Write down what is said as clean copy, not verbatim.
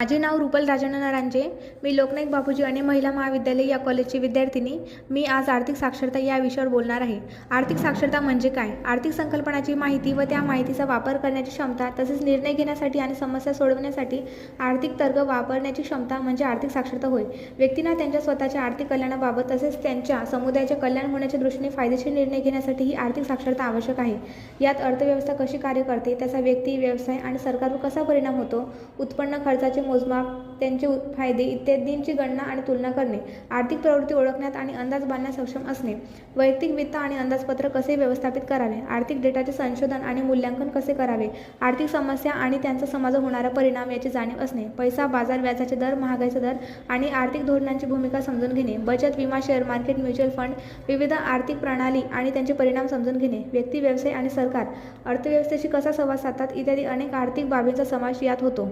माझे नाव रुपल राजन नरांजे. मी लोकनायक बापूजी आणि महिला महाविद्यालय या कॉलेजची विद्यार्थिनी. मी आज आर्थिक साक्षरता या विषयावर बोलणार आहे. आर्थिक साक्षरता म्हणजे काय? आर्थिक संकल्पनाची माहिती व त्या माहितीचा वापर करण्याची क्षमता, तसेच निर्णय घेण्यासाठी आणि समस्या सोडवण्यासाठी आर्थिक तर्क वापरण्याची क्षमता म्हणजे आर्थिक साक्षरता होय. व्यक्तींना त्यांच्या स्वतःच्या आर्थिक कल्याणाबाबत तसेच त्यांच्या समुदायाचे कल्याण होण्याच्या दृष्टीने फायदेशीर निर्णय घेण्यासाठी ही आर्थिक साक्षरता आवश्यक आहे. यात अर्थव्यवस्था कशी कार्य करते, त्याचा व्यक्ती, व्यवसाय आणि सरकारवर कसा परिणाम होतो, उत्पन्न, खर्चाचे मोजमाप, त्यांचे फायदे इत्यादींची गणना आणि तुलना करणे, आर्थिक प्रवृत्ती ओळखण्यात आणि अंदाज बांधण्यास सक्षम असणे, वैयक्तिक वित्त आणि अंदाजपत्र कसे व्यवस्थापित करावे, आर्थिक डेटाचे संशोधन आणि मूल्यांकन कसे करावे, आर्थिक समस्या आणि त्यांचा समाजावर होणारा परिणाम याची जाणीव असणे, पैसा, बाजार, व्याजाचे दर, महागाईचा दर आणि आर्थिक धोरणांची भूमिका समजून घेणे, बचत, विमा, शेअर मार्केट, म्युच्युअल फंड, विविध आर्थिक प्रणाली आणि त्यांचे परिणाम समजून घेणे, व्यक्ती, व्यवसाय आणि सरकार अर्थव्यवस्थेशी कसा संवाद साधतात इत्यादी अनेक आर्थिक बाबींचा समावेश यात होतो.